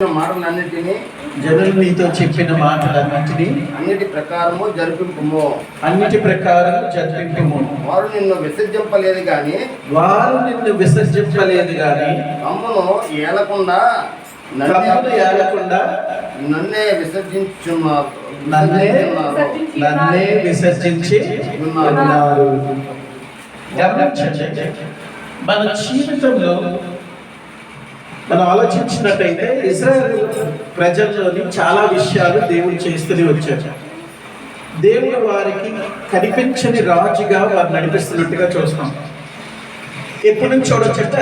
మాటలన్నిటినీ జనులు నీతో చెప్పిన మాటలన్నిటినీ అన్నిటి ప్రకారము జరిపింపుము. వారు నిన్ను విసర్జింపలేదు గాని తమ్మును ఏలకుండా నన్నే విసర్జించి ఉన్నారు. గమనించండి, మన జీవితంలో మనం ఆలోచించినట్టయితే ఇశ్రాయేలు ప్రజల్లోని చాలా విషయాలు దేవుడు చేస్తూనే వచ్చారు. దేవుడు వారికి కనిపించని రాజుగా వారు నడిపిస్తున్నట్టుగా చూస్తాం. ఎప్పటి నుంచి చూడొచ్చంటే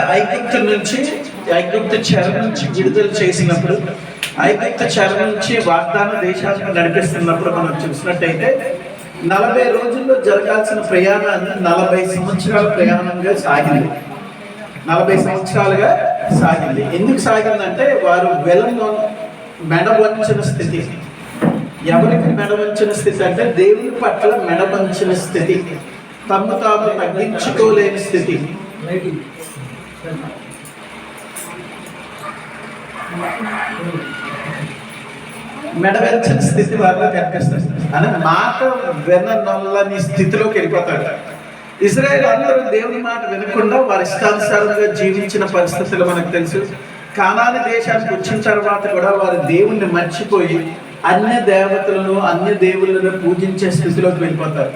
ఐగుప్తు చెర నుంచి విడుదల చేసినప్పుడు, ఐగుప్తు చెర నుంచి వాగ్దాన దేశానికి నడిపిస్తున్నప్పుడు మనం చూసినట్టయితే 40 రోజుల్లో జరగాల్సిన ప్రయాణాన్ని 40 సంవత్సరాల ప్రయాణంగా సాగింది. 40 సంవత్సరాలుగా సాగింది. ఎందుకు సాగిందంటే వారు మెడవంచిన స్థితి. ఎవరికి మెడవంచిన స్థితి అంటే దేవుని పట్ల మెడవంచిన స్థితి, తమ తాము తగ్గించుకోలేని స్థితి. మెడవంచిన స్థితి వారిలో కనిపిస్తుంది. అని మాట విననొల్లని స్థితిలోకి వెళ్ళిపోతాడు. ఇశ్రాయేలు అందరూ దేవుని మాట వినకుండా వారి ఇష్టానుసారంగా జీవించిన పరిస్థితులు మనకు తెలుసు. కానాని దేశానికి వచ్చిన తర్వాత కూడా వారు దేవుణ్ణి మర్చిపోయి అన్య దేవతలను, అన్య దేవుళ్ళను పూజించే స్థితిలోకి వెళ్ళిపోతారు.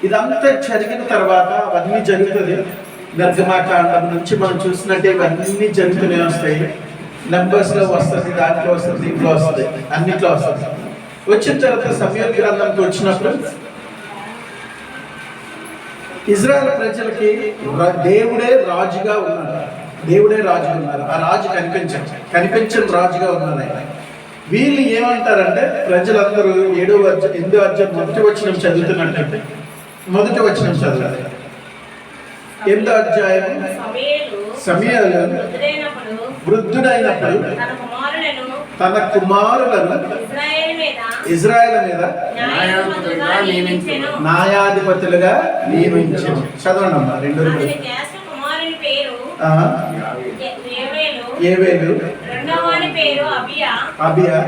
ఇదంతా జరిగిన తర్వాత అవన్నీ జరుగుతుంది. నిర్గమాకాండం నుంచి మనం చూసినట్టే ఇవన్నీ జరుగుతూనే వస్తాయి. నంబర్స్లో వస్తుంది, దాంట్లో వస్తుంది, దీంట్లో వస్తుంది, అన్నిట్లో వస్తుంది. వచ్చిన తర్వాత సమూయేలు గ్రంథంకి వచ్చినప్పుడు ఇజ్రాయెల్ ప్రజలకి దేవుడే రాజుగా ఉన్నారు. ఆ రాజు కనిపించని రాజుగా ఉన్నారు ఆయన. వీళ్ళు ఏమంటారంటే ప్రజలందరూ 8వ అధ్యాయం మొదటి వచనం చదువుతున్నట్టయితే, మొదటి వచనం చదవాలి. 8వ అధ్యాయం, సమూయేలు వృద్ధుడైనప్పుడు తన కుమారులను ఇజ్రాయేలు మీద న్యాయాధిపతులుగా నియమించాను. చదవండి అమ్మా. 2 ఏవేలు, అబియా,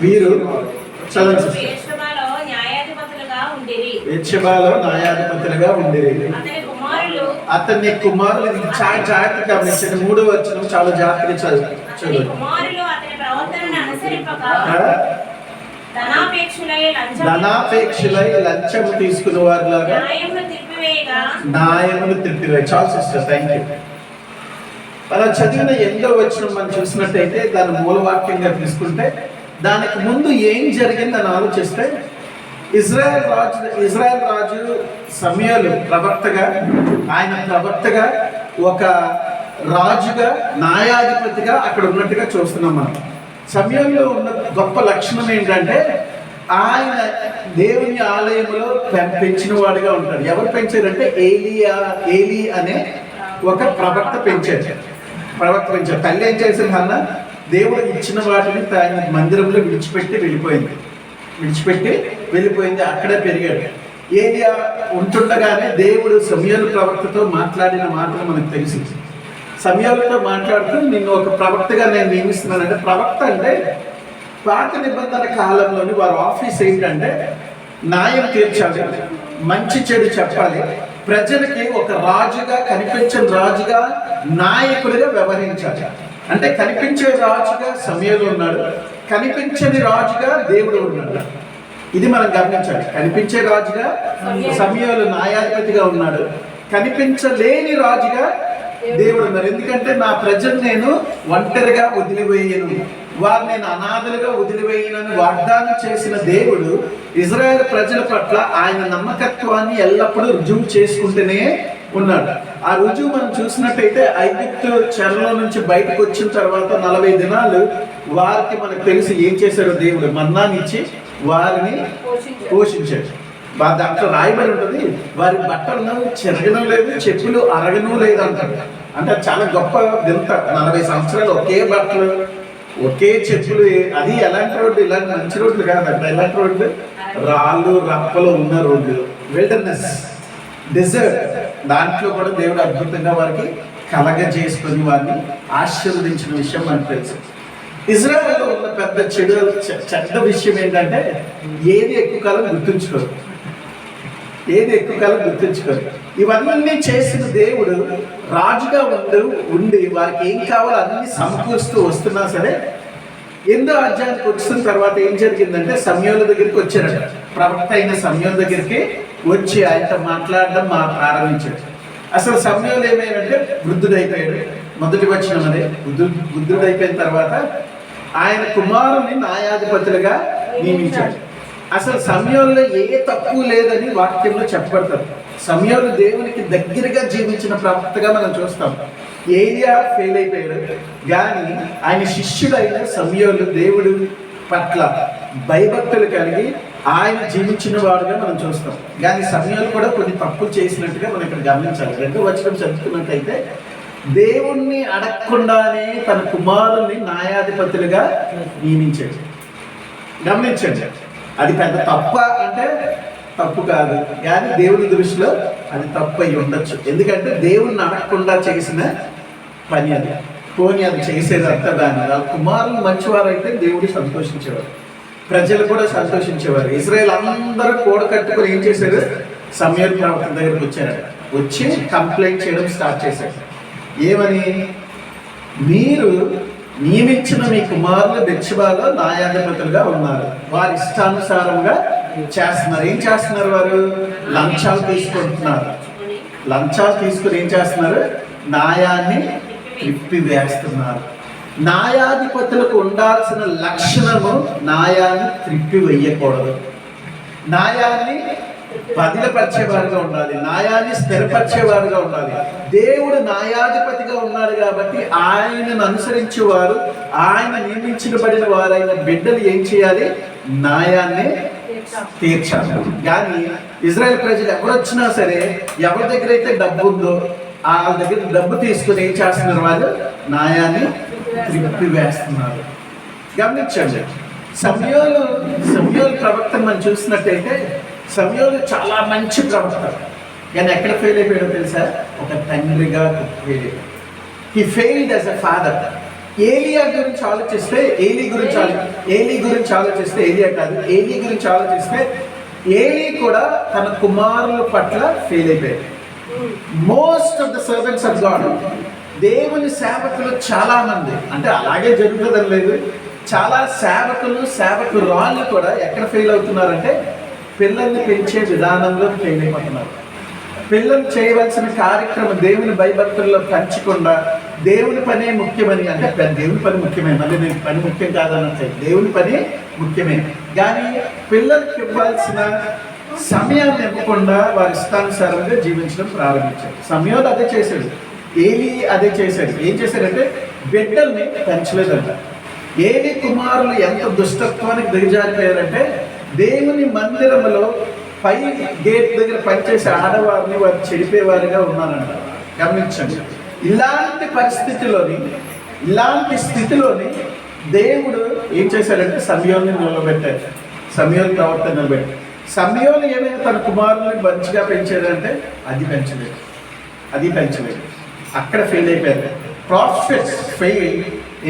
వీరు చదవండి. బెత్షెబాలో న్యాయాధిపతులుగా ఉండిరి. అతని కుమారులు జాగ్రత్తగా గమనించండి. 3వ వచనం చాలా జాగ్రత్తగా చదువు. ధనాపేక్షులై లంచము తీసుకున్న వారిలాగా న్యాయమును తిప్పివేయ. చాలా సిస్టర్, థ్యాంక్ యూ. అలా చదివిన 8వ వచనం మనం చూసినట్టయితే దాని మూలవాక్యంగా తీసుకుంటే దానికి ముందు ఏం జరిగిందని ఆలోచిస్తే ఇజ్రాయెల్ రాజు సమూయేలు ప్రవక్తగా ఒక రాజుగా, న్యాయాధిపతిగా అక్కడ ఉన్నట్టుగా చూస్తున్నాం మనం. సమూయేలులో ఉన్న గొప్ప లక్షణం ఏంటంటే ఆయన దేవుని ఆలయంలో పెంచిన వాడిగా ఉంటాడు. ఎవరు పెంచారంటే ఏలీ అనే ఒక ప్రవక్త పెంచారు. తల్లి ఏం చేసింది అన్న, దేవుడు ఇచ్చిన వాటిని ఆయన మందిరంలో విడిచిపెట్టి వెళ్ళిపోయింది. అక్కడే పెరిగాడు. ఏలియా ఉంటుండగానే దేవుడు సమూయేలు ప్రవక్తతో మాట్లాడిన మాటలు మనకు తెలిసి, సమూయేలుతో మాట్లాడుతూ నిన్ను ఒక ప్రవక్తగా నేను నియమిస్తున్నానంటే, ప్రవక్త అంటే పాత నిబంధన కాలంలోని వారి ఆఫీస్ ఏంటంటే న్యాయం తీర్చాలి, మంచి చెడు చెప్పాలి, ప్రజలకి ఒక రాజుగా, కనిపించని రాజుగా, నాయకుడిగా వ్యవహరించాలి. అంటే కనిపించే రాజుగా సమూయేలు ఉన్నాడు, కనిపించని రాజుగా దేవుడు ఉన్నాడు. ఇది మనం గమనించాలి. కనిపించే రాజుగా సమూయేలు న్యాయాధిపతిగా ఉన్నాడు, కనిపించలేని రాజుగా దేవుడు ఉన్నారు. ఎందుకంటే నా ప్రజలు నేను ఒంటరిగా వదిలివేయను, వారు నేను అనాథలుగా వదిలివేయనని వాగ్దానం చేసిన దేవుడు ఇజ్రాయెల్ ప్రజల పట్ల ఆయన నమ్మకత్వాన్ని ఎల్లప్పుడూ రుజువు చేసుకుంటూనే ఉన్నాడు. ఆ రుజువు మనం చూసినట్టయితే ఐగుప్తు చెరలో నుంచి బయటకు వచ్చిన తర్వాత 40 దినాలు వారికి మనకు తెలిసి ఏం చేశాడో దేవుడు మన్నానిచ్చి వారిని పోషించాడు. దాంట్లో రాయబడి ఉంటుంది, వారి బట్టలను చెరగడం లేదు, చెప్పులు అరగను లేదు అంటాడు. అంటే చాలా గొప్ప వింత. 40 సంవత్సరాలు ఒకే బట్టలు, ఒకే చెప్పులు. అది ఎలాంటి రోడ్డు, ఇలాంటి మంచి రోడ్లు కాదంట. ఎలాంటి రోడ్లు, రాళ్ళు రప్పలు ఉన్న రోడ్లు, విల్డర్నెస్, డెజర్ట్. దాంట్లో కూడా దేవుడు అద్భుతంగా వారికి కలగజేసుకొని వారిని ఆశీర్వదించిన విషయం మనకు తెలుసు. ఇజ్రాయెల్లో ఉన్న పెద్ద చెడ్డ విషయం ఏంటంటే ఏది ఎక్కువ కాలం గుర్తుంచుకోరు. ఏది ఎక్కువ కాలం గుర్తుంచుకోరు. ఇవన్నీ చేసిన దేవుడు రాజుగా ఉండి వారికి ఏం కావాలో అన్ని సమకూరుస్తూ వస్తున్నా సరే 8వ అధ్యాయానికి వచ్చిన తర్వాత ఏం జరిగిందంటే సమూయేలు దగ్గరికి వచ్చారట. ప్రవక్త అయిన సమూయేలు దగ్గరికి వచ్చి ఆయనతో మాట్లాడడం ప్రారంభించాడు. అసలు సమూయేలు ఏమైందంటే వృద్ధుడైపోయాడు. మొదటి వచనం అదే, వృద్ధుడైపోయిన తర్వాత ఆయన కుమారుని న్యాయాధిపతులుగా నియమించాడు. అసలు సమూయేలులో ఏ తప్పు లేదని వాక్యంలో చెప్పబడతారు. సమూయేలు దేవునికి దగ్గరగా జీవించిన ప్రవక్తగా మనం చూస్తాం. ఏలియా ఫెయిల్ అయిపోయాడు, కానీ ఆయన శిష్యుడైన సమూయేలు దేవుడు పట్ల భయభక్తులు కలిగి ఆయన జీవించిన వాడుగా మనం చూస్తాం. కానీ సమూయేలు కూడా కొన్ని తప్పులు చేసినట్టుగా మనం ఇక్కడ గమనించాలి. 2వ వచనం చదువుకున్నట్టయితే దేవుణ్ణి అడగకుండానే తన కుమారుల్ని న్యాయాధిపతులుగా నియమించాడు. గమనించండి, అది పెద్ద తప్ప అంటే తప్పు కాదు, కానీ దేవుని దృష్టిలో అది తప్పు అయి ఉండొచ్చు. ఎందుకంటే దేవుణ్ణి అడగకుండా చేసిన పని అది. పోనీ అది చేసేది అంతా దాన్ని. ఆ కుమారులు మంచివారు అయితే దేవుడు సంతోషించేవారు, ప్రజలు కూడా సంతోషించేవారు. ఇజ్రాయేల్ అందరూ కూడకట్టుకుని ఏం చేశారు? సమూయేలు ప్రవక్త దగ్గరికి వచ్చారు. వచ్చి కంప్లైంట్ చేయడం స్టార్ట్ చేశారు. ఏమని? మీరు నియమించిన మీ కుమారులు బెత్షెబాలో న్యాయాధిపతులుగా ఉన్నారు, వారి ఇష్టానుసారంగా చేస్తున్నారు. ఏం చేస్తున్నారు? వారు లంచాలు తీసుకుంటున్నారు. లంచాలు తీసుకుని ఏం చేస్తున్నారు? న్యాయాన్ని త్రిప్పివేస్తున్నారు. న్యాయాధిపతులకు ఉండాల్సిన లక్షణము న్యాయాన్ని త్రిప్పివేయకూడదు. న్యాయాన్ని బదిలపరిచేవారుగా ఉండాలి, న్యాయాన్ని స్థిరపరిచేవారుగా ఉండాలి. దేవుడు న్యాయాధిపతిగా ఉన్నాడు కాబట్టి ఆయనను అనుసరించేవారు, ఆయన నియమించబడిన వారైన బిడ్డలు ఏం చేయాలి? న్యాయాన్ని తీర్చాలి. కానీ ఇజ్రాయెల్ ప్రజలు ఎవరొచ్చినా సరే, ఎవరి దగ్గర అయితే డబ్బు ఉందో ఆ దగ్గర డబ్బు తీసుకుని ఏం చేస్తున్నారు? వాళ్ళు న్యాయాన్ని త్రిప్పివేస్తున్నారు. గమనించండి, సమూయేలు ప్రవక్తను మనం చూసినట్టయితే సమూయేలు చాలా మంచి ప్రవక్త, కానీ ఎక్కడ ఫెయిల్ అయిపోయాడో తెలుసా? ఒక తండ్రిగా ఫెయిల్ అయిపోయాడు. He failed as a father. ఏలియా గురించి ఆలోచిస్తే ఏలీ గురించి ఆలోచిస్తే ఏలియా కాదు, ఏలీ గురించి ఆలోచిస్తే ఏలీ కూడా తన కుమారుల పట్ల ఫెయిల్ అయిపోయాడు. Most of the servants of God, దేవుని సేవకులు చాలా మంది, అంటే అలాగే జరుగుతుందని లేదు, చాలా సేవకురాళ్ళు కూడా ఎక్కడ ఫెయిల్ అవుతున్నారంటే పిల్లల్ని పెంచే విధానంలో ఫెయిల్ అయిపోతున్నారు. పిల్లలు చేయవలసిన కార్యక్రమం దేవుని భయభక్తుల్లో పెంచకుండా దేవుని పనే ముఖ్యమని, అంటే దేవుని పని ముఖ్యమే, మళ్ళీ నేను పని ముఖ్యం కాదన్నట్టు, దేవుని పని ముఖ్యమే, కానీ పిల్లలకి ఇవ్వాల్సిన సమయాన్ని ఇవ్వకుండా వారి ఇష్టానుసారంగా జీవించడం ప్రారంభించారు. సమయంలో అదే చేశాడు, ఏలీ అదే చేశాడు. ఏం చేశాడంటే బిడ్డల్ని పెంచలేదంట. ఏలీ కుమారులు ఎంత దుష్టత్వానికి దిగజారిపోయారంటే దేవుని మందిరంలో పై గేట్ దగ్గర పనిచేసే ఆడవారిని వారు చెడిపేవారుగా ఉన్నారంట. గమనించండి, ఇలాంటి స్థితిలోని దేవుడు ఏం చేశాడంటే సమూయేలుని నిలబెట్టాడు. సమూయేలు ప్రవర్తన నిలబెట్టాడు. సమూయేలు ఏమైనా తన కుమారుల్ని మంచిగా పెంచాడంటే అది పెంచలేదు. అక్కడ ఫెయిల్ అయిపోయారు. Prophets fail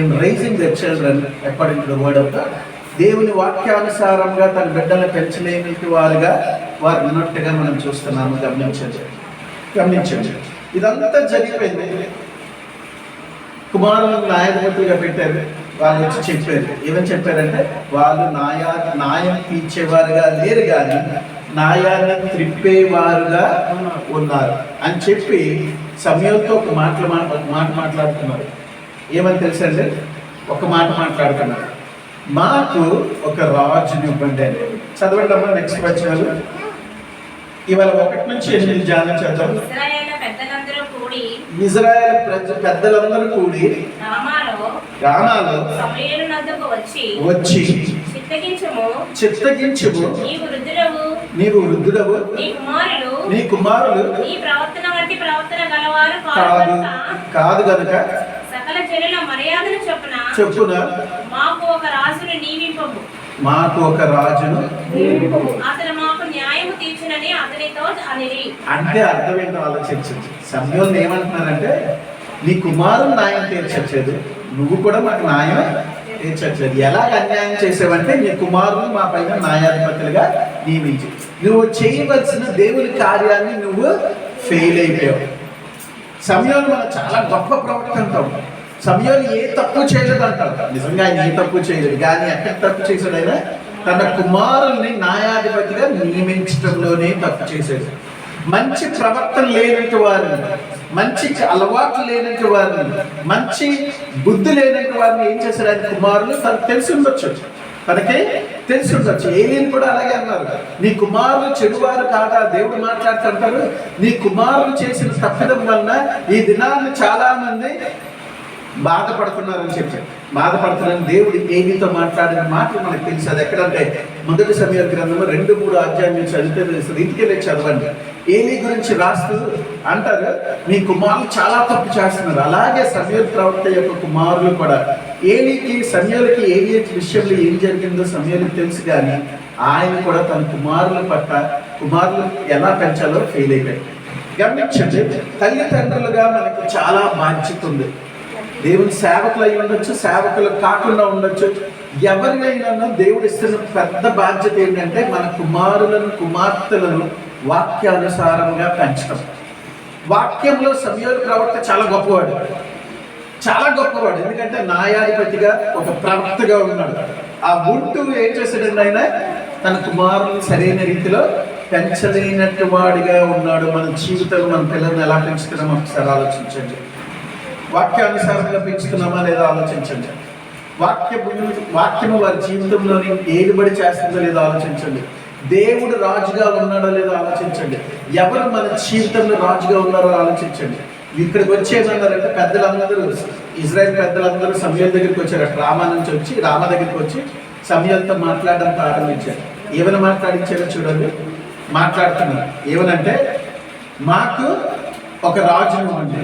in raising their children according to the word of God. దేవుని వాక్యానుసారంగా తన బిడ్డలను పెంచలేని వారు ఉన్నట్టుగా మనం చూస్తున్నాము. గమనించండి, ఇదంతా జరిగిపోయింది. కుమారులను న్యాయాధిపతులుగా పెట్టారు. వాళ్ళు వచ్చి చెప్పారు. ఏమని చెప్పారంటే వాళ్ళు న్యాయం తీర్చేవారుగా లేరు, కానీ న్యాయాన్ని త్రిప్పేవారుగా ఉన్నారు అని చెప్పి సమూయేలుతో ఒక మాట మాట్లాడుతున్నారు. ఏమని తెలుసండి? ఒక మాట మాట్లాడుతున్నారు, మాకు ఒక రాజుని ఇవ్వండి అని. చదవండి అమ్మా, నెక్స్ట్ వచనాలు. ఇవాళ 1 నుంచి 8 ధ్యానం చేద్దాం. ఇజ్రాయేల్ పెద్దలందరూ కూడి రామాలో వచ్చి చిత్తగించుము, నీవు వృద్ధుడవు, నీ కుమారులు కాదు గనుక సకల జనుల మర్యాదను చొప్పున మాకు ఒక రాజును నియమింపము, అతను మాకు న్యాయము తీర్చునని అతనితో అనిరి. అంటే అర్థం ఏంటో ఆలోచించండి. సమూయేలు ఏమంటున్నారంటే నీ కుమారుడు న్యాయం తీర్చలేదు, నువ్వు కూడా మాకు న్యాయం తీర్చట్లేదు. ఎలాగ అన్యాయం చేసావంటే నీ కుమారులు మా పైన న్యాయాధిపతులుగా నియమించి నువ్వు చేయవలసిన దేవుని కార్యాన్ని నువ్వు ఫెయిల్ అయిపోయావు. సమయంలో మనం చాలా గొప్ప ప్రవక్త అంటాం. సమయంలో ఏ తప్పు చేయలేదు అంటారు. నిజంగా ఆయన ఏ తప్పు చేయలేదు, కానీ ఎక్కడ తప్పు చేశాడు? ఆయన తన కుమారుల్ని న్యాయాధిపతిగా నియమించడంలోనే తప్పు చేశాడు. మంచి ప్రవర్తన లేనట్టు వారిని, మంచి అలవాట్లు లేనట్టు వారిని, మంచి బుద్ధి లేనట్టు వారిని ఏం చేశాడు ఆయన కుమారులు? తనకు తెలిసి ఉండొచ్చు, తనకి తెలిసి ఉండొచ్చు. ఏలియన్ కూడా అలాగే అన్నారు, నీ కుమారులు చెడువారు కాదా? దేవుడు మాట్లాడుతుంటారు, నీ కుమారులు చేసిన తప్పిదం వలన ఈ దినాన్ని చాలా మంది బాధపడుతున్నారని చెప్పారు. బాధపడుతున్నారని దేవుడు ఏలితో మాట్లాడిన మాటలు మనకు తెలుసు. అది ఎక్కడంటే మొదటి సమయాల గ్రంథంలో 2-3 అధ్యాయం నుంచి చదివితే తెలుస్తుంది. ఇంటికెళ్ళి చదవండి. ఏలి గురించి రాస్తూ అంటారు, మీ కుమారులు చాలా తప్పు చేస్తున్నారు. అలాగే సమయల్ ప్రవక్త యొక్క కుమారులు కూడా సమయలకి ఏలి విషయంలో ఏం జరిగిందో సమయలకు తెలుసు, కానీ ఆయన కూడా తన కుమారులు ఎలా పెంచాలో ఫెయిల్ అయిపోయాడు. గమనించండి, తల్లిదండ్రులుగా మనకు చాలా బాధ్యత ఉంది. దేవుని సేవకులు అయి ఉండొచ్చు, సేవకులు కాకుండా ఉండొచ్చు. ఎవరినైనా దేవుడు ఇస్తున్న పెద్ద బాధ్యత ఏంటంటే మన కుమారులను కుమార్తెలను వాక్యానుసారంగా పెంచడం. వాక్యంలో సమయల్ ప్రవక్త చాలా గొప్పవాడు, చాలా గొప్పవాడు. ఎందుకంటే న్యాయాధిపతిగా ఒక ప్రవక్తగా ఉన్నాడు. ఆ ఉంటూ ఏం చేశాడండి? ఆయన తన కుమారుని సరైన రీతిలో పెంచలేనట్టు వాడిగా ఉన్నాడు. మన జీవితంలో మన పిల్లల్ని ఎలా పెంచుతున్నామో ఒకసారి ఆలోచించండి. వాక్యానుసారంగా పెంచుతున్నామా లేదా ఆలోచించండి. వాక్యము వారి జీవితంలోని ఏలుబడి చేస్తుందో లేదో ఆలోచించండి. దేవుడు రాజుగా ఉన్నాడో లేదో ఆలోచించండి. ఎవరు మన జీవితంలో రాజుగా ఉన్నారో ఆలోచించండి. ఇక్కడికి వచ్చేదన్నారంటే పెద్దలందరూ, ఇజ్రాయెల్ పెద్దలందరూ సమయల్ దగ్గరికి వచ్చారు. రామా దగ్గరికి వచ్చి సమయల్తో మాట్లాడడం ప్రారంభించారు. ఏమైనా మాట్లాడించారో చూడండి. మాట్లాడుతున్నారు ఏమనంటే, మాకు ఒక రాజును అంటే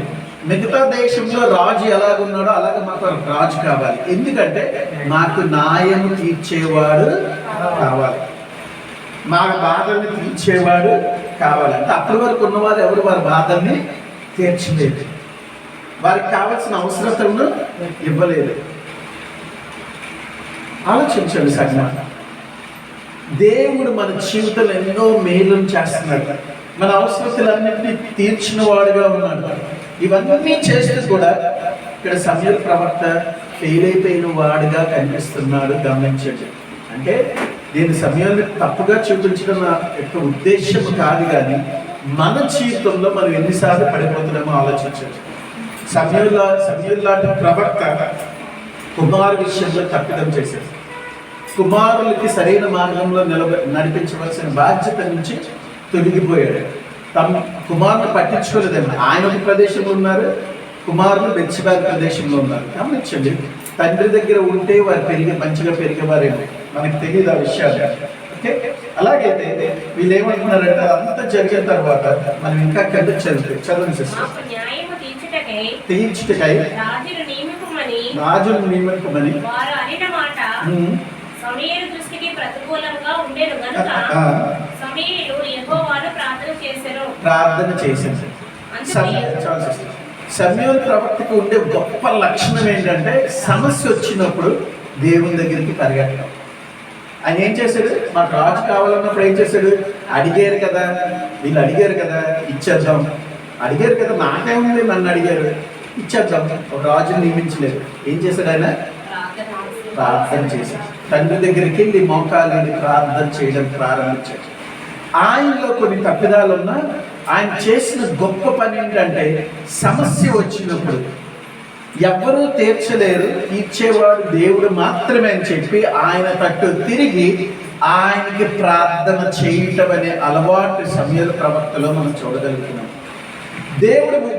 మిగతా దేశంలో రాజు ఎలాగున్నాడో అలాగే మాకు రాజు కావాలి. ఎందుకంటే మాకు న్యాయం తీర్చేవాడు కావాలి, మా బాధల్ని తీర్చేవాడు కావాలంటే అప్పటి వరకు ఉన్నవారు ఎవరు వారి బాధల్ని తీర్చలేదు, వారికి కావాల్సిన అవసరతలను ఇవ్వలేదు. ఆలోచించండి సంగమా, దేవుడు మన జీవితంలో ఎన్నో మేలును చేస్తున్నాడు. మన అవసరతలన్నింటినీ తీర్చిన వాడుగా ఉన్నాడు. ఇవన్నీ చేస్తూ కూడా ఇక్కడ సమయల్ ప్రవక్త ఫెయిల్ అయిపోయిన వాడుగా కనిపిస్తున్నాడు. గమనించండి. అంటే దీని సమయాన్ని తప్పుగా చూపించడం నా యొక్క ఉద్దేశం కాదు, కానీ మన జీవితంలో మనం ఎన్నిసార్లు పడిపోతున్నామో ఆలోచించండి. సమయల్ లాంటి ప్రవక్త కుమారు విషయంలో తప్పిదం చేశాడు. కుమారులకి సరైన మార్గంలో నడిపించవలసిన బాధ్యత నుంచి తొలగిపోయాడు. తమ కుమారుని పట్టించుకోలేదండి. ఆయన ఒక ప్రదేశంలో ఉన్నారు, కుమారులు బెత్షెబా ప్రదేశంలో ఉన్నారు. గమనించండి, తండ్రి దగ్గర ఉంటే వారు మంచిగా పెరిగేవారేమో, మనకు తెలియదు ఆ విషయాలు. ఓకే, అలాగైతే వీళ్ళు ఏమంటున్నారంటే అంతా జరిగిన తర్వాత మనం ఇంకా కింద చదవండి సిస్టర్. తీర్చుటకై రాజును నియమింపమని సమయలు దృష్టికి ప్రతికూలంగా ఉండేను గనుక సమయలు యెహోవాను ప్రార్థన చేశారు. సమయల్ ప్రవక్తకు ఉండే గొప్ప లక్షణం ఏంటంటే సమస్య వచ్చినప్పుడు దేవుని దగ్గరికి పరిగెట్టడం. ఆయన ఏం చేశాడు? మాకు రాజు కావాలన్నప్పుడు ఏం చేశాడు? అడిగారు కదా, వీళ్ళు అడిగారు కదా, ఇచ్చేద్దాం. అడిగారు కదా, నాకేముంది, నన్ను అడిగారు, ఇచ్చేద్దాం. ఒక రాజుని నియమించలేదు. ఏం చేశాడు ఆయన? ప్రార్థన చేశాడు. తండ్రి దగ్గరికి వెళ్ళి మోకాళ్ళని ప్రార్థన చేయడం ప్రారంభించాడు. ఆయనలో కొన్ని తప్పిదాలు ఉన్నా ఆయన చేసిన గొప్ప పని ఏంటంటే సమస్య వచ్చినప్పుడు ఎవ్వరూ తీర్చలేరు, ఇచ్చేవాడు దేవుడు మాత్రమే అని చెప్పి ఆయన తట్టు తిరిగి ఆయనకి ప్రార్థన చేయటం అనే అలవాటు సమయల్ ప్రవక్తలో మనం చూడగలుగుతున్నాం.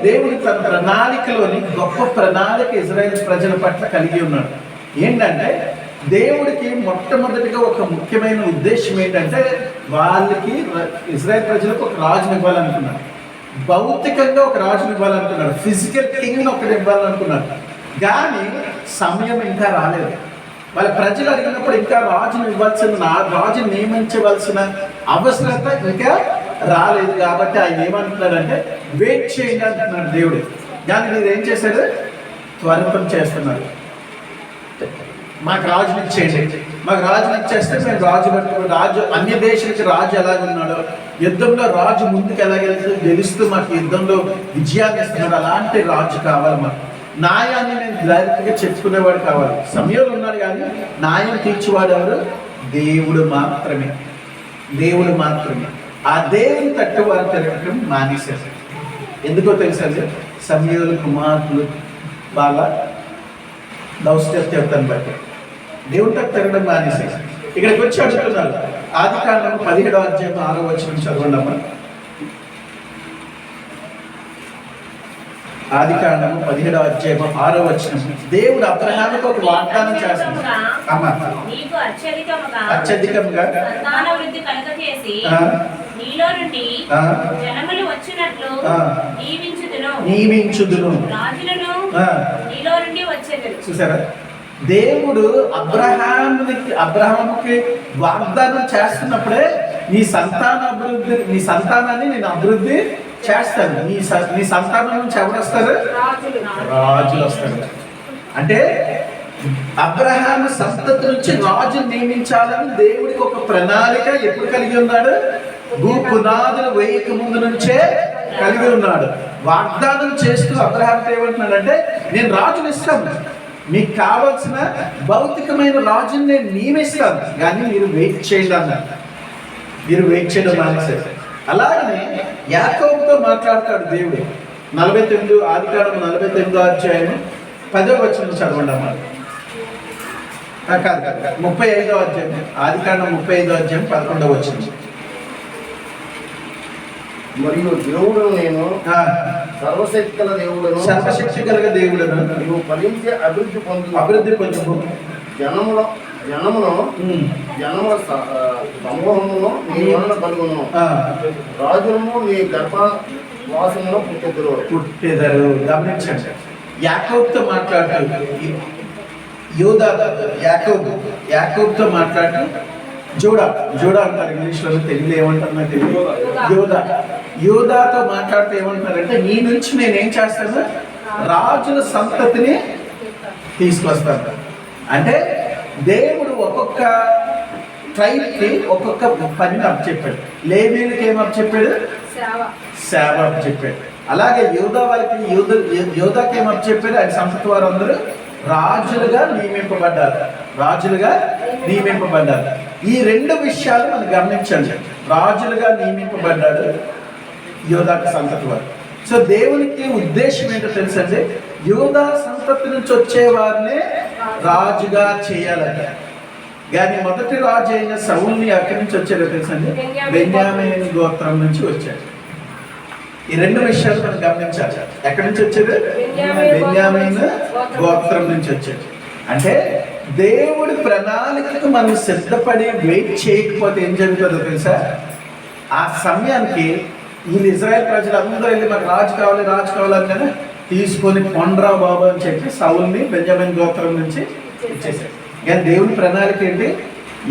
దేవుడు తన ప్రణాళికలోని గొప్ప ప్రణాళిక ఇజ్రాయెల్ ప్రజల పట్ల కలిగి ఉన్నాడు. ఏంటంటే దేవుడికి మొట్టమొదటిగా ఒక ముఖ్యమైన ఉద్దేశం ఏంటంటే వాళ్ళకి ఇజ్రాయెల్ ప్రజలకు ఒక రాజుని ఇవ్వాలనుకున్నాడు. భౌతికంగా ఒక రాజుని ఇవ్వాలనుకున్నాడు, ఫిజికల్ కింగ్ ఒకటి ఇవ్వాలనుకున్నాడు. కానీ సమయం ఇంకా రాలేదు. వాళ్ళ ప్రజలు అడిగినప్పుడు ఇంకా రాజుని రాజుని నియమించవలసిన అవసరత ఇంకా రాలేదు. కాబట్టి ఆయన ఏమంటున్నాడంటే వెయిట్ చేయండి అంటున్నాడు దేవుడు. కానీ మీరు ఏం చేశారు? త్వరితం చేస్తున్నారు. మాకు రాజుని ఇచ్చేయండి, మాకు రాజుని ఇచ్చేస్తే మేము రాజు పట్టుకుని రాజు అన్య దేశానికి రాజు ఎలాగున్నాడో, యుద్ధంలో రాజు ముందుకు ఎలాగెళ్తూ గెలుస్తూ మాకు యుద్ధంలో విజయాన్ని ఇస్తున్నాడు, అలాంటి రాజు కావాలి మాకు. న్యాయాన్ని నేను డైరెక్ట్గా చెప్పుకునేవాడు కావాలి. సమయంలో ఉన్నాడు కానీ న్యాయం తీర్చేవాడు ఎవరు? దేవుడు మాత్రమే. దేవుడు మాత్రమే. ఆ దేవుని తట్టు వారు తిరగటం మానేశారు. ఎందుకో తెలుసా? సమయంలో కుమార్తెలు వాళ్ళ దౌష్ట్యతను బట్టి దేవుని తట్టు తిరగడం మానేశారు. ఇక్కడికి వచ్చి అడుగుతున్నారు. ఆదికాండం 17వ అధ్యాయం 6వ వచనం చదవండి అమ్మా. ఆదికాండము 17వ అధ్యాయం 6వ వచనం. దేవుడు అబ్రహాముకు ఒక వాగ్దానం చేస్తున్నాడు. అమ్మా, నీకు అత్యధికముగా సంతాన వృద్ధి కలుగజేసి నీలో నుండి జనములు వచ్చినట్లు నియమించుదును, రాజులను నీలో నుండి వచ్చేదరు. చూసారా? దేవుడు అబ్రహాముకి వాగ్దానం చేస్తున్నప్పుడే నీ సంతానాన్ని నేను అభివృద్ధి చేస్తాను. నీ సంతానం నుంచి ఎవరు వస్తారు? రాజులు వస్తారు. అంటే అబ్రహాము సంతతి నుంచి రాజును నియమించాలని దేవుడికి ఒక ప్రణాళిక ఎప్పుడు కలిగి ఉన్నాడు? భూ పునాదులు వేయక ముందు నుంచే కలిగి ఉన్నాడు. వాగ్దానం చేస్తూ అబ్రహాంతో ఏమంటున్నాడంటే, నేను రాజుని ఇస్తాను, మీకు కావాల్సిన భౌతికమైన రాజుని నేను నియమిస్తాను, కానీ మీరు వెయిట్ చేయండి అన్నారు. మీరు వెయిట్ చేయడం మానేశారు. అలాగనే యాకోబుతో మాట్లాడతాడు దేవుడు. 49 ఆదికాండం 49వ అధ్యాయం 10వ వచనం చదవండి అన్నమాట. కాదు 35వ అధ్యాయం, ఆదికాండం 35వ అధ్యాయం 11వ వచనం. మరియు దేవుడు నేను సర్వశక్తి గల దేవుడను, సర్వశక్తి గల దేవుడను, నువ్వు ఫలించి అభివృద్ధి పొందు జనముల సమూహమును నీ వలన కలుగును, రాజులను నీ గర్భవాసములో పుట్టెదరు. గమనించండి, యాకోబుతో మాట్లాడుతూ యాకోబుతో మాట్లాడుతూ జోడా అంటారు ఇంగ్లీష్లో, తెలుగులో ఏమంటారు నాకు తెలియదు. యోధాతో మాట్లాడుతూ ఏమంటారంటే, నీ నుంచి నేనేం చేస్తాను? రాజుల సంతతిని తీసుకొస్తాను. అంటే దేవుడు ఒక్కొక్క ట్రైబ్కి ఒక్కొక్క పనిని అప్పచెప్పాడు. లేవీయులకి ఏం అప్పచెప్పాడు? సేవ అప్పచెప్పాడు. అలాగే యోధా వారికి యోధాకి ఏం అప్పచెప్పాడు? ఆయన సంతతి వారందరూ రాజులుగా నియమింపబడ్డారు. ఈ రెండు విషయాలు మనం గమనించండి. రాజులుగా నియమింపబడ్డాడు యోధాకు సంతతి వారు. సో దేవునికి ఉద్దేశం ఏంటో తెలుసండి, యోధా సంతతి నుంచి వచ్చే వారిని రాజుగా చేయాలట. కానీ మొదటి రాజు అయిన సౌల్ని ఎక్కడి నుంచి వచ్చారో తెలుసండి? బెన్యామీను గోత్రం నుంచి వచ్చాడు. ఈ రెండు విషయాలు మనం గమనించాలి. ఎక్కడి నుంచి వచ్చారు? బెన్యామీను గోత్రం నుంచి వచ్చాడు. అంటే దేవుడి ప్రణాళికకు మనం సిద్ధపడి వెయిట్ చేయకపోతే ఏం జరుగుతుందో తెలుసా? ఆ సమయానికి వీళ్ళు ఇజ్రాయెల్ ప్రజలు అందరూ వెళ్ళి మాకు రాజు కావాలి అని తీసుకొని కొండ్రా బాబు అని చెప్పి సౌల్ని బెంజమిన్ గోత్రం నుంచి ఇచ్చేసాడు. కానీ దేవుని ప్రణాళిక ఏంటి?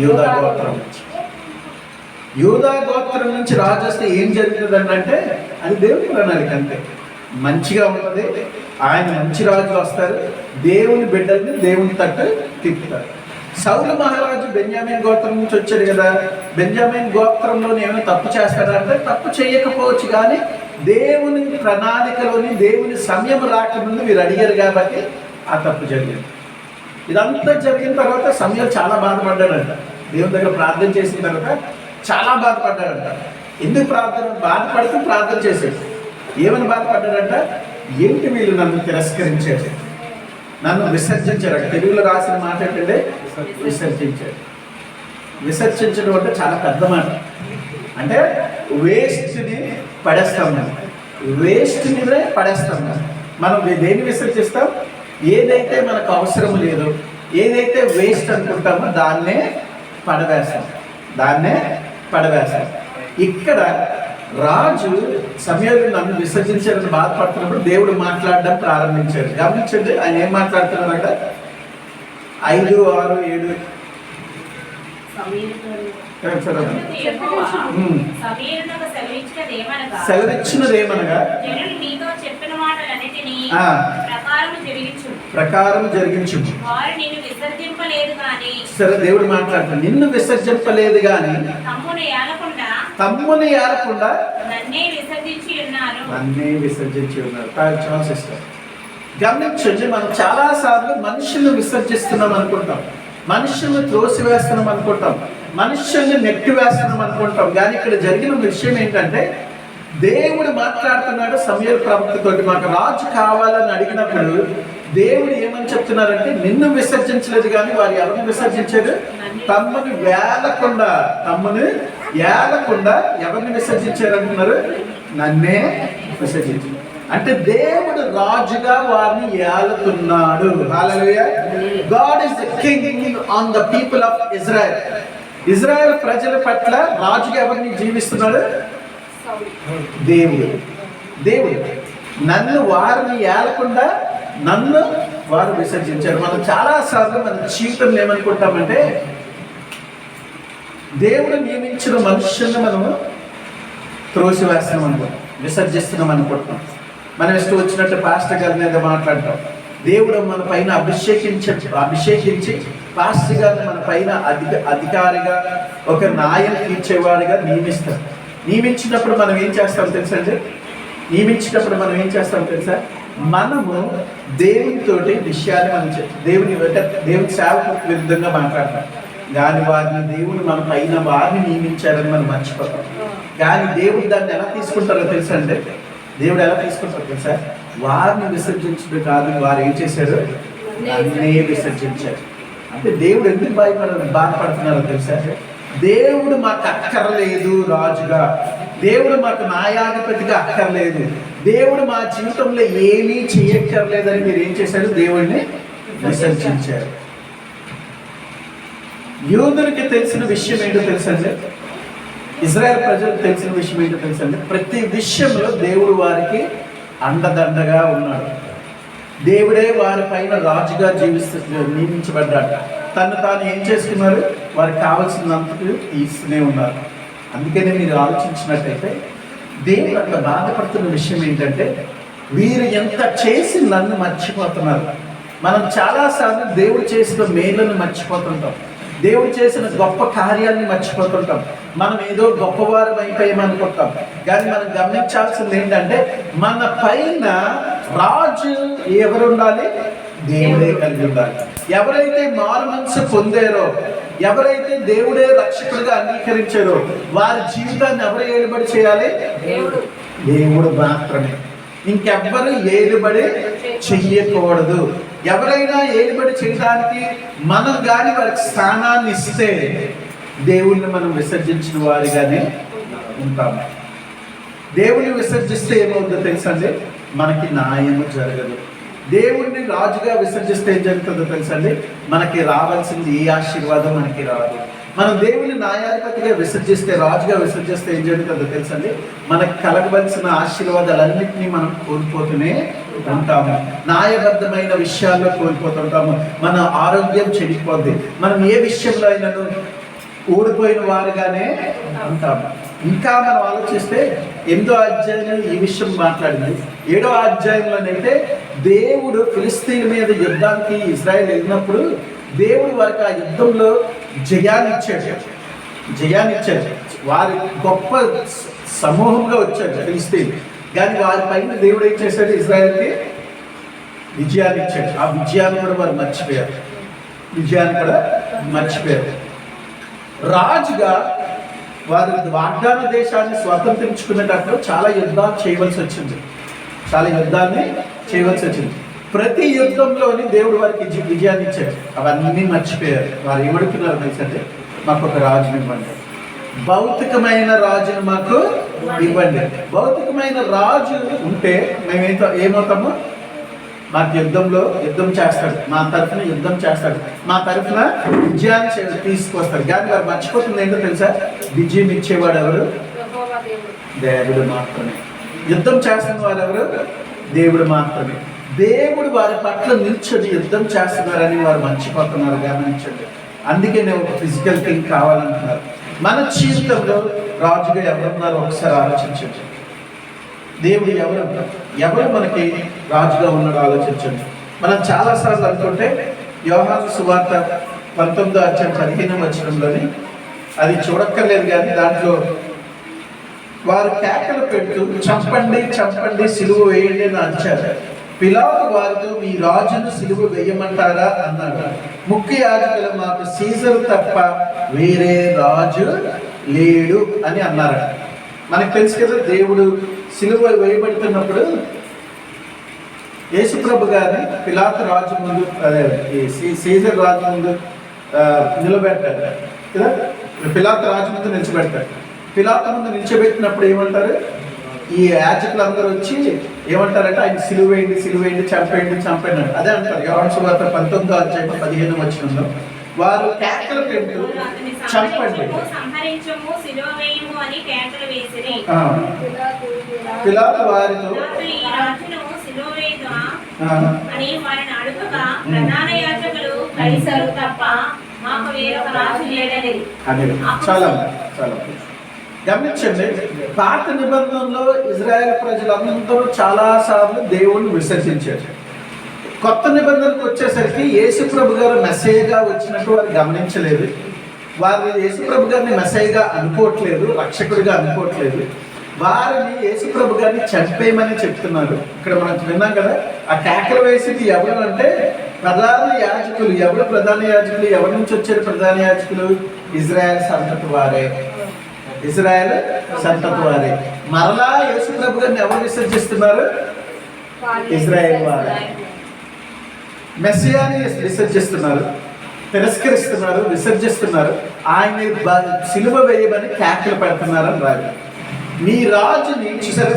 యూదా గోత్రం నుంచి రాజు వస్తే ఏం జరుగుతుంది అంటే అది దేవుని ప్రణాళిక. అంతే, మంచిగా ఉంటుంది. ఆయన మంచి రాజులు వస్తారు, దేవుని బిడ్డల్ని దేవుని తట్టు తిప్పుతారు. సౌలు మహారాజు బెన్యామీన్ గోత్రం నుంచి వచ్చాడు కదా. బెన్యామీన్ గోత్రంలో ఏమైనా తప్పు చేస్తాడంటే తప్పు చేయకపోవచ్చు, కానీ దేవుని ప్రణాళికలోని దేవుని సమయం రాకముందు మీరు అడిగారు కాబట్టి ఆ తప్పు జరిగింది. ఇదంతా జరిగిన తర్వాత సమయం చాలా బాధపడ్డాడంట. దేవుని దగ్గర ప్రార్థన చేసిన తర్వాత చాలా బాధపడ్డాడంట. ఎందుకు బాధపడుతూ ప్రార్థన చేసేది? ఏమని బాధపడ్డాడంట? ఏంటి వీళ్ళు నన్ను తిరస్కరించారు, నన్ను విసర్జించారు. తెలుగులో రాసిన మాట ఏంటంటే విసర్జించడం అంటే చాలా పెద్ద మాట. అంటే వేస్ట్ని పడేస్తాం, వేస్ట్నినే పడేస్తాం. మనం దేన్ని విసర్జిస్తాం? ఏదైతే మనకు అవసరం లేదో, ఏదైతే వేస్ట్ అనుకుంటామో దాన్నే పడవేస్తాం. ఇక్కడ రాజు సమయంలో నన్ను విసర్జించారని బాధపడుతున్నప్పుడు దేవుడు మాట్లాడడం ప్రారంభించాడు. గమనించండి, ఆయన ఏం మాట్లాడుతున్నారంట? 5, 6, 7 సెలవిచ్చినదేమనగా ప్రకారము జరిగించు. వారు నిన్ను విసర్జింపలేదు గాని. సరే, దేవుడు మాట్లాడుతాడు, నిన్ను విసర్జింపలేదు గాని తమ్ముని ఏలకుండా నన్నే విసర్జించి ఉన్నారు. సిస్టర్ గమనించండి, మనం చాలా సార్లు మనుషుల్ని విసర్జిస్తున్నాం అనుకుంటాం, మనుషుల్ని త్రోసివేస్తున్నాం అనుకుంటాం, మనుషుల్ని నెట్టి వేస్తున్నాం అనుకుంటాం. కానీ ఇక్కడ జరిగిన విషయం ఏంటంటే, దేవుడు మాట్లాడుతున్నాడు సమూయేలు ప్రవక్తతోటి. మాకు రాజు కావాలని అడిగినప్పుడు దేవుడు ఏమని చెప్తున్నారంటే, నిన్ను విసర్జించలేదు కానీ వారు ఎవరిని విసర్జించారు? తమ్ముని ఏలకుండా ఎవరిని విసర్జించారు అంటున్నారు? నన్నే విసర్జించారు. అంటే దేవుడు రాజుగా వారిని ఏలుతున్నాడు. హల్లెలూయా. God is the king on the people of Israel. Israel ప్రజల పట్ల రాజుగా ఎవరిని జీవిస్తున్నాడు? దేవుడు. నన్ను వారిని ఏలకుండా నన్ను వారు విసర్జించారు. మనం చాలా సార్లు మన జీవితంలో ఏమనుకుంటామంటే, దేవుడు నియమించిన మనుషుల్ని మనము త్రోసివేస్తున్నాం అనుకుంటాం, విసర్జిస్తున్నాం అనుకుంటాం. మనం ఇష్టం వచ్చినట్టు పాస్టర్ గారి మీద మాట్లాడతాం. దేవుడు మన పైన అభిషేకించి పాస్టర్ గారిని మన పైన అధికారిగా ఒక న్యాయం తీర్చేవాడిగా నియమిస్తాం. నియమించినప్పుడు మనం ఏం చేస్తాం తెలుసా? మనము దేవునితోటి విషయాన్ని మనం దేవుని సేవకు విరుద్ధంగా మాట్లాడతాం. కానీ దేవుడు మన పైన వారిని నియమించారని మనం మర్చిపోతాం. కానీ దేవుడు దాన్ని ఎలా తీసుకుంటారో తెలుసా అంటే, దేవుడు ఎలా తీసుకుంటారో తెలుసా? వారిని విసర్జించడం కాదు, వారు ఏం చేశారు? నన్నే విసర్జించారు. అంటే దేవుడు ఎందుకు బాధపడుతున్నారో తెలుసా? దేవుడు మాకు అక్కర్లేదు రాజుగా, దేవుడు మాకు న్యాయాధిపతిగా అక్కర్లేదు, దేవుడు మా జీవితంలో ఏమీ చేయక్కర్లేదని మీరు ఏం చేశారు? దేవుడిని విసర్జించారు. యూదులకి తెలిసిన విషయం ఏంటో తెలుసండి, ఇజ్రాయెల్ ప్రజలకు తెలిసిన విషయం ఏంటో తెలుసండి, ప్రతి విషయంలో దేవుడు వారికి అండదండగా ఉన్నాడు. దేవుడే వారి పైన రాజుగా నియమించబడ్డాడు. తాను ఏం చేసుకున్నారు? వారికి కావాల్సినంతకు ఇస్తూనే ఉన్నారు. అందుకనే మీరు ఆలోచించినట్టయితే దేవుడు అట్లా బాధపడుతున్న విషయం ఏంటంటే, వీరు ఎంత చేసి నన్ను మర్చిపోతున్నారు. మనం చాలాసార్లు దేవుడు చేసిన మేలును మర్చిపోతుంటాం, దేవుడు చేసిన గొప్ప కార్యాన్ని మర్చిపోతుంటాం. మనం ఏదో గొప్పవారం అయిపోయామనుకుంటాం. కానీ మనం గమనించాల్సింది ఏంటంటే, మన పైన రాజు ఎవరు ఉండాలి? దేవుడే కలిగి ఉండాలి. ఎవరైతే మారు మనసు పొందారో, ఎవరైతే దేవుడే రక్షకుడిగా అంగీకరించారో, వారి జీవితాన్ని ఎవరు ఏలుబడి చేయాలి? దేవుడు మాత్రమే. ఇంకెవ్వరు ఏలుబడి చెయ్యకూడదు. ఎవరైనా ఏలుబడి చేయడానికి మనం కానీ వారికి స్థానాన్ని ఇస్తే దేవుణ్ణి మనం విసర్జించిన వారిగానే ఉంటాము. దేవుణ్ణి విసర్జిస్తే ఏమవుతుందో తెలుసండి? మనకి న్యాయము జరగదు. దేవుణ్ణి రాజుగా విసర్జిస్తే ఏం జరుగుతుందో తెలుసండి? మనకి రావాల్సింది ఏ ఆశీర్వాదం మనకి రాదు. మనం దేవుని న్యాయాధిపతిగా విసర్జిస్తే, రాజుగా విసర్జిస్తే ఏం జరుగుతుందో తెలుసండి? మనకు కలగవలసిన ఆశీర్వాదాలన్నింటినీ మనం కోల్పోతూనే ఉంటాము. న్యాయబద్ధమైన విషయాల్లో కోల్పోతుంటాము. మన ఆరోగ్యం చెడిపోద్ది. మనం ఏ విషయంలో అయినా ఓడిపోయిన వారుగానే ఉంటాము. ఇంకా మనం ఆలోచిస్తే 8వ అధ్యాయంలో ఈ విషయం మాట్లాడింది. 7వ అధ్యాయంలోనైతే దేవుడు ఫిలిస్తీన్ మీద యుద్ధానికి ఇజ్రాయెల్ వెళ్ళినప్పుడు దేవుడు వారికి ఆ యుద్ధంలో జయాన్ని ఇచ్చాడు. వారి గొప్ప సమూహంగా వచ్చాడు ఫిలిస్తీన్. కానీ వారి పైన దేవుడు ఏం చేశాడు? ఇజ్రాయెల్కి విజయాన్ని ఇచ్చాడు. ఆ విజయాన్ని కూడా వారు మర్చిపోయారు. రాజుగా వారు వాగ్దాన దేశాన్ని స్వతంత్రించుకునేటప్పుడు చాలా యుద్ధాన్ని చేయవలసి వచ్చింది. ప్రతి యుద్ధంలోని దేవుడు వారికి విజయాన్ని ఇచ్చాడు. అవన్నీ మర్చిపోయారు. వారు ఏమడుతున్నారు తెలుసంటే, మాకు ఒక రాజుని ఇవ్వండి, భౌతికమైన రాజును మాకు ఇవ్వండి. భౌతికమైన రాజు ఉంటే మేము ఏమవుతాము? మాకు యుద్ధం చేస్తాడు, మా తరఫున యుద్ధం చేస్తాడు, మా తరఫున విజయాన్ని తీసుకొస్తాడు. కానీ వారు మర్చిపోతుంది ఏంటో తెలుసా? విజయం ఇచ్చేవాడు ఎవరు? దేవుడు మాత్రమే. యుద్ధం చేస్తున్న వారు ఎవరు? దేవుడు మాత్రమే. దేవుడు వారి పట్ల నిల్చొని యుద్ధం చేస్తున్నారని వారు మర్చిపోతున్నారు. గమనించండి. అందుకే నేను ఒక ఫిజికల్ థింగ్ కావాలంటున్నారు. మన జీవితంలో రాజుగా ఎవరున్నారో ఒకసారి ఆలోచించండి. దేవుడు ఎవరు మనకి రాజుగా ఉన్నాడో ఆలోచించండి. మనం చాలాసార్లు అనుకుంటే యోహాను సువార్త 19వ అధ్యాయం 15వ వచనంలోని అది చూడక్కర్లేదు, కానీ దాంట్లో వారు కేకలు పెడుతూ చంపండి చంపండి సిలువ వేయండి అని అరిచారు. పిలాతు వారితో మీ రాజును సిలువ వేయమంటారా అన్నాడు. ముఖ్య యాజకులు మాకు సీజరు తప్ప వేరే రాజు లేడు అని అన్నారు. మనకు తెలుసు కదా, దేవుడు సిలువ వేయబడుతున్నప్పుడు యేసుప్రభు గారిని పిలాతు రాజు ముందు సీజర్ రాజు ముందు నిలబెట్టారు కదా, పిలాతు రాజు ముందు నిలిచిపెడతారు. పిలాతు ముందు నిలిచిపెట్టినప్పుడు ఏమంటారు, ఈ యాజకులు అందరూ వచ్చి ఏమంటారంటే ఆయన సిలువేయండి సిలువేయండి చంపేయండి చంపేయండి అదే అంటారు. యోహాను సువార్త 19వ అధ్యాయం 15వ వచనంలో వారు కేకలు పెడుతూ చంపండి పిలాతు వారితో చాలా చాలా గమనించండి. పాత నిబంధనలో ఇజ్రాయెల్ ప్రజలందరూ చాలా సార్లు దేవుణ్ణి విసర్జించారు. కొత్త నిబంధనకు వచ్చేసరికి యేసుప్రభు గారు మెస్సయ్యగా వచ్చినట్టు వారు గమనించలేదు. వారు యేసుప్రభు గారిని మెస్సయ్యగా అనుకోవట్లేదు, రక్షకుడిగా అనుకోవట్లేదు. వారిని యేసుప్రభు గారిని చంపేయమని చెప్తున్నారు. ఇక్కడ మనం విన్నాం కదా, ఆ కేకలు వేసింది ఎవరు అంటే ప్రధాన యాజకులు. ఎవరు ప్రధాన యాజకులు? ఎవరి నుంచి వచ్చారు ప్రధాన యాజకులు? ఇజ్రాయెల్ సంతతి వారే, ఇజ్రాయెల్ సంతతి వారే. మరలా యేసుప్రభు గారిని ఎవరు విసర్జిస్తున్నారు? ఇజ్రాయెల్ వారే. మెస్సియాని విసర్జిస్తున్నారు, తిరస్కరిస్తున్నారు, విసర్జిస్తున్నారు. ఆయన సిలువ వేయమని కేకలు పెడుతున్నారు అని రాదు. మీ రాజుని చూసారా,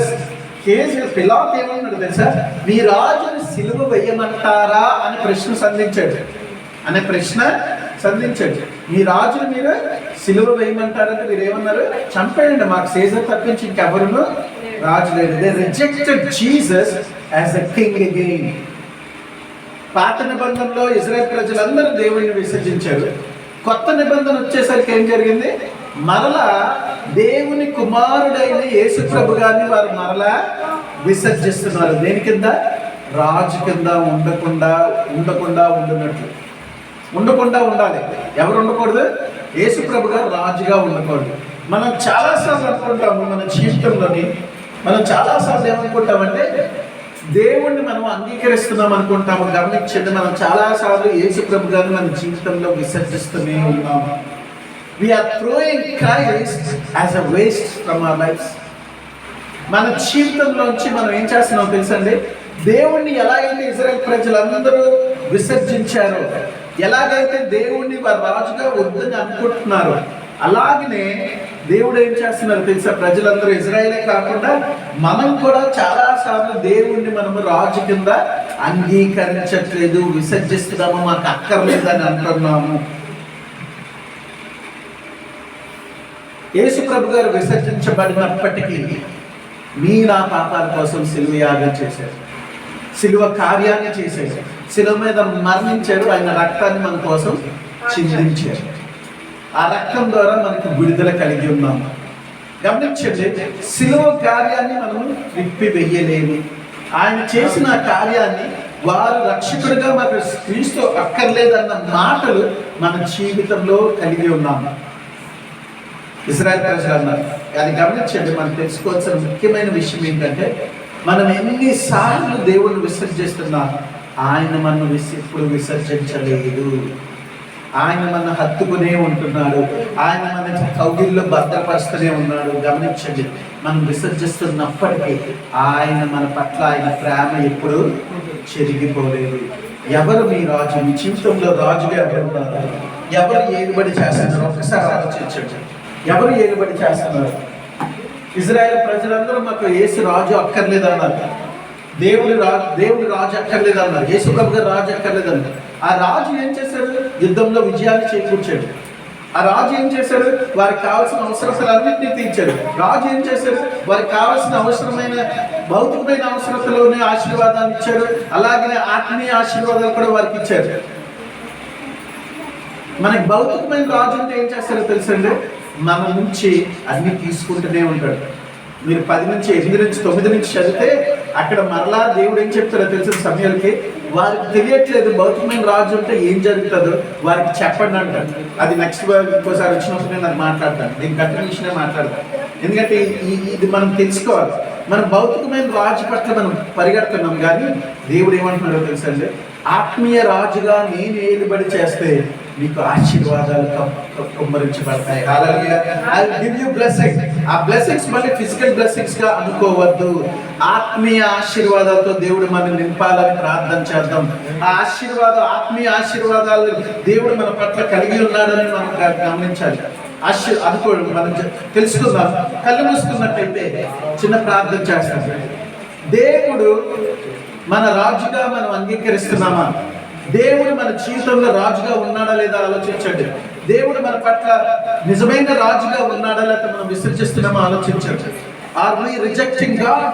కేసు పిలాతు ఏమన్నాడు తెలుసా? మీ రాజుని సిలువ వేయమంటారా అని ప్రశ్న సంధించాడు. మీ రాజుని మీరు సిలువ వేయమంటారంటే మీరు ఏమన్నారు? చంపేయండి, మాకు సీజర్ తప్పించి ఇంకెవరును రాజు లేదు. They rejected Jesus as a king again. పాత నిబంధనలో ఇజ్రాయెల్ ప్రజలందరూ దేవుడిని విసర్జించారు. కొత్త నిబంధన వచ్చేసరికి ఏం జరిగింది? మరలా దేవుని కుమారుడైన యేసుప్రభు గారిని వారు మరలా విసర్జిస్తున్నారు. దేని కింద? రాజు కింద ఉండకుండా ఉండాలి. ఎవరు ఉండకూడదు? యేసుప్రభు గారు రాజుగా ఉండకూడదు. మనం చాలాసార్లు అనుకుంటాము, మన జీవితంలోని మనం చాలాసార్లు ఏమనుకుంటామంటే దేవుణ్ణి మనం అంగీకరిస్తున్నాం అనుకుంటాము. గమనించండి, మనం చాలాసార్లు యేసుప్రభు గారిని మన జీవితంలో విసర్జిస్తూనే ఉన్నాము. We are throwing Christ as a waste from our lives. మన జీవితంలోంచి మనం ఏం చేస్తున్నాం తెలుసండి? దేవుణ్ణి ఎలాగైతే ఇజ్రాయెల్ ప్రజలందరూ విసర్జించారో, ఎలాగైతే దేవుణ్ణి వారు రాజుగా వద్దని అనుకుంటున్నారో, అలాగనే దేవుడు ఏం చేస్తున్నారు తెలుసా? ప్రజలందరూ ఇజ్రాయేలే కాకుండా మనం కూడా చాలా సార్లు దేవుణ్ణి మనము రాజు కింద అంగీకరించట్లేదు, విసర్జిస్తున్నాము, మాకు అక్కర్లేదని అంటున్నాము. యేసుప్రభు గారు విసర్జించబడినప్పటికీ నా పాపాల కోసం సిలువ యాగం చేశారు, సిలువ కార్యాన్ని చేశారు, సిలువ మీద మరణించారు, ఆయన రక్తాన్ని మన కోసం చిందించారు. ఆ రక్తం ద్వారా మనకు విడుదల కలిగి ఉన్నాము. గమనించండి, సిలువ కార్యాన్ని మనము విప్పి వెయ్యలేము. ఆయన చేసిన కార్యాన్ని వారు రక్షకుడిగా మనకు క్రీస్తు అక్కర్లేదన్న మాటలు మన జీవితంలో కలిగి ఉన్నాము. ఇజ్రాయెల్ ప్రజలు అన్నారు. అది గమనించండి, మనం తెలుసుకోవాల్సిన ముఖ్యమైన విషయం ఏంటంటే, మనం ఎన్నిసార్లు దేవుణ్ణి విసర్జిస్తున్నా ఆయన మనం ఎప్పుడు విసర్జించలేదు. ఆయన మన హత్తుకునే ఉంటున్నాడు, ఆయన మన కౌగిల్లో భద్రపరుస్తూనే ఉన్నాడు. గమనించండి, మనం విసర్జిస్తున్నప్పటికీ ఆయన మన పట్ల ఆయన ప్రేమ ఎప్పుడు చెరిగిపోలేదు. ఎవరు మీ రాజు? మీ జీవితంలో రాజుగా ఎవరు ఉన్నారు? ఎవరు ఏలుబడి చేస్తున్నారు? ఒక్కసారి ఆలోచించండి. ఎవరు ఏలుబడి చేస్తున్నారు? ఇజ్రాయెల్ ప్రజలందరూ మాకు యేసు రాజు అక్కర్లేదన్నారు, దేవుడు రాజు అక్కర్లేదన్నారు, యేసుప్రభు గారు రాజు అక్కర్లేదన్నారు. ఆ రాజు ఏం చేశాడు? యుద్ధంలో విజయాన్ని చేకూర్చాడు. ఆ రాజు ఏం చేశాడు? వారికి కావాల్సిన అవసరతలన్నింటినీ తీర్చాడు. రాజు ఏం చేశాడు? వారికి కావాల్సిన అవసరమైన భౌతికమైన అవసరతలోనే ఆశీర్వాదాలు ఇచ్చాడు, అలాగే ఆత్మీయ ఆశీర్వాదాలు కూడా వారికి ఇచ్చాడు. మనకి భౌతికమైన రాజు అంటే ఏం చేస్తాడో తెలుసండి? మన నుంచి అన్ని తీసుకుంటూనే ఉంటాడు. మీరు 10 నుంచి 8 నుంచి 9 నుంచి చదివితే అక్కడ మరలా దేవుడు ఏం చెప్తారో తెలిసిన సమయాలకి వారికి తెలియట్లేదు భౌతికమైన రాజు అంటే ఏం జరుగుతుందో వారికి చెప్పండి అంటారు. అది నెక్స్ట్ ఇంకోసారి వచ్చినప్పుడు నేను అది మాట్లాడతాను, నేను కంటిన్యూషనే మాట్లాడతాను. ఎందుకంటే ఇది మనం తెలుసుకోవాలి. మన భౌతికమైన రాజు పట్ల మనం పరిగెడుతున్నాం, కానీ దేవుడు ఏమంటున్నాడో తెలుసండి, ఆత్మీయ రాజుగా నేను ఏలుబడి చేస్తే మీకు ఆశీర్వాదాలు కుమ్మరించబడతాయి. హల్లెలూయా. I will give you blessing. ఆ బ్లెస్సింగ్స్ మళ్ళీ ఫిజికల్ బ్లెస్సింగ్స్ గా అనుకోవద్దు. ఆత్మీయ ఆశీర్వాదాలతో దేవుడు మనల్ని నింపాలని ప్రార్థన చేద్దాం. ఆ ఆత్మీయ ఆశీర్వాదాలు దేవుడు మన పట్ల కలిగి ఉన్నాడని మనం గమనించాలి. అనుకోండి, మనం తెలుసుకుందాం. కళ్ళు మూసుకున్నట్టయితే చిన్న ప్రార్థన చేస్తాం. దేవుడు మన రాజుగా మనం అంగీకరిస్తున్నామా? దేవుడు మన జీవితంలో రాజుగా ఉన్నాడా లేదా ఆలోచించండి. దేవుడు మన పట్ల నిజమైన రాజుగా ఉన్నాడా లేదా మనం విసర్జిస్తున్నామా ఆలోచించండి. Are we rejecting God?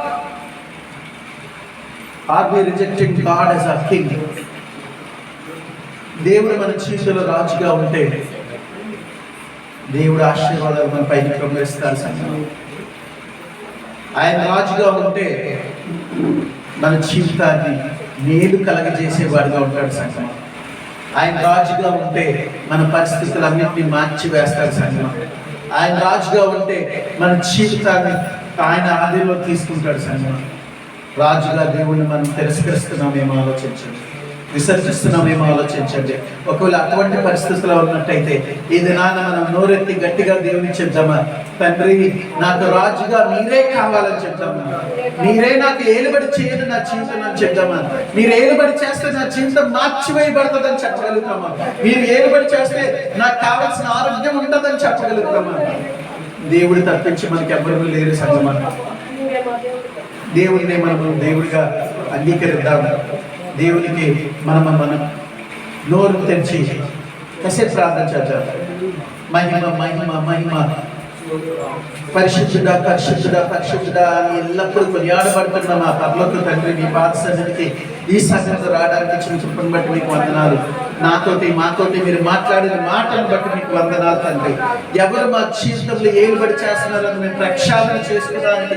Are we rejecting God as our king? దేవుడు మన జీవితంలో రాజుగా ఉంటే దేవుడు ఆశీర్వాదాలు మన పైన కుమ్మరిస్తారు. ఆయన రాజుగా ఉంటే మన జీవితాన్ని మేలు కలగజేసేవాడుగా ఉంటాడు సంగమ. ఆయన రాజుగా ఉంటే మన పరిస్థితులన్నింటినీ మార్చి వేస్తాడు సంగమ. ఆయన రాజుగా ఉంటే మన జీవితాన్ని ఆయన ఆధీనంలో తీసుకుంటాడు సంగమ. రాజుగా దేవుణ్ణి మనం తిరస్కరిస్తున్నామేమో ఆలోచించండి, విసర్జిస్తున్నామేమో ఆలోచించండి. ఒకవేళ అటువంటి పరిస్థితుల్లో ఉన్నట్టయితే ఈ దినాన మనం నోరెత్తి గట్టిగా దేవుని చెప్దామా? తండ్రి, నాకు రాజుగా మీరే కావాలని చెప్దామా? మీరే నాకు ఏలుబడి చేయదు నా జీవితం అని చెప్దామా? మీరు ఏలుబడి చేస్తే నా జీవితం మార్చివేయబడుతుందని చెప్పగలుగుతామా? మీరు ఏలుబడి చేస్తే నాకు కావాల్సిన ఆరోగ్యం ఉంటుందని చెప్పగలుగుతామా? దేవుడు తప్పించి మనకి ఎవ్వరూ లేరు సంగమా. దేవుడిని మనము దేవుడిగా అంగీకరిద్దాము. దేవునికి మనం నోరు తెరిచి కాసేపు ప్రార్థన చేద్దాం. మహిమ మహిమ మహిమ, పరిశుద్ధుడా పరిశుద్ధుడా పరిశుద్ధుడా అని ఎల్లప్పుడూ కొనియాడబడుతున్న మా పరలోక తండ్రి, మీ పాద సన్నిధికి ఈ సంఘంలో రావడానికి ఇచ్చిన కృపను బట్టి మీకు వందనాలు. మాతోటి మీరు మాట్లాడిన మాటలను బట్టి మీకు వందనాలు తండ్రి. ఎవరు మా జీవితంలో ఏలుబడి చేస్తున్నారని మేము ప్రక్షాళన చేసుకోవడానికి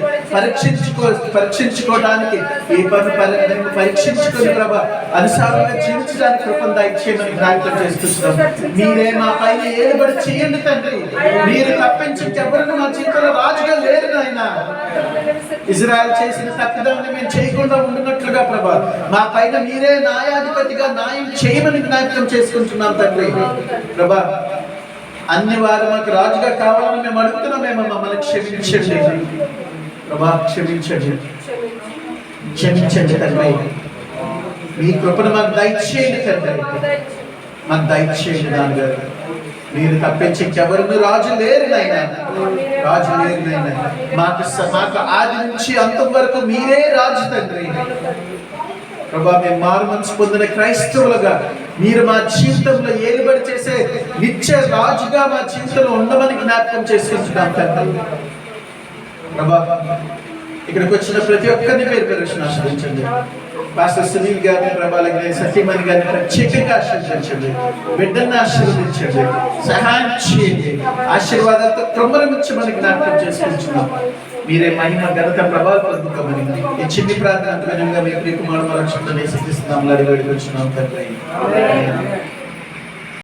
పరీక్షించుకోవడానికి ఈ పని పరీక్షించుకొని ప్రభా అనుసారంగా జీవించడానికి కృపను దయచేయమని జ్ఞాపకం చేసుకుంటున్నాం. మీరే మా పైన ఏలుబడి చేయండి తండ్రి. మీరు తప్పించి ఎవరిని మా జీవితంలో రాజుగా లేరు నాయన. ఇజ్రాయెల్ చేసిన తప్పిదాన్ని మేము చేయకుండా ఉండినట్లుగా ప్రభా మా పైన మీరే న్యాయాధిపతిగా న్యాయం చేయమని జ్ఞాపకం చేసుకుంటున్నాం తండ్రి. ప్రభా అన్ని వారు మాకు రాజుగా కావాలని మేము అడుగుతున్నామేమో, మమ్మల్ని క్షమించండి ప్రభా, క్షమించండి తండ్రి. మీ కృపను మాకు దయచేయండి తండ్రి, మాకు దయచేయండి నాన్న. మీరు తప్పించి ఎవరు రాజు లేరు నాయన, రాజు లేరు నాయన. మాకు ఆది నుంచి అంతం వరకు మీరే రాజు తండ్రి. ప్రభా, మేము మారు మనసు పొందిన క్రైస్తవులుగా మీరు మా జీవితంలో ఏలుబడి చేసే నిత్య రాజుగా మా జీవితంలో ఉండమని జ్ఞాపకం చేసుకుంటున్నాం తండ్రి. ప్రభా, ఇక్కడికి వచ్చిన ప్రతి ఒక్కరిని పేరు ఆశ్రయించండి. పాస్టర్ సునీల్ గారిని, ప్రభాలని, సత్యమణి గారిని ప్రత్యేకంగా ఆశీర్వదించండి. బిడ్డల్ని ఆశీర్వదించండి, సహాయం చేయండి. ఆశీర్వాదాలతో క్రమరమించమని జ్ఞాపకం చేసుకుంటున్నాం. మీరే మహిమ ఘనత ప్రభావం పొందుకోమని ఈ చిన్ని ప్రార్థన అంతగా మీ ప్రియకుమారుడు రక్షణ సిద్ధిస్తున్నాం. అడిగి వచ్చినాం తండ్రి.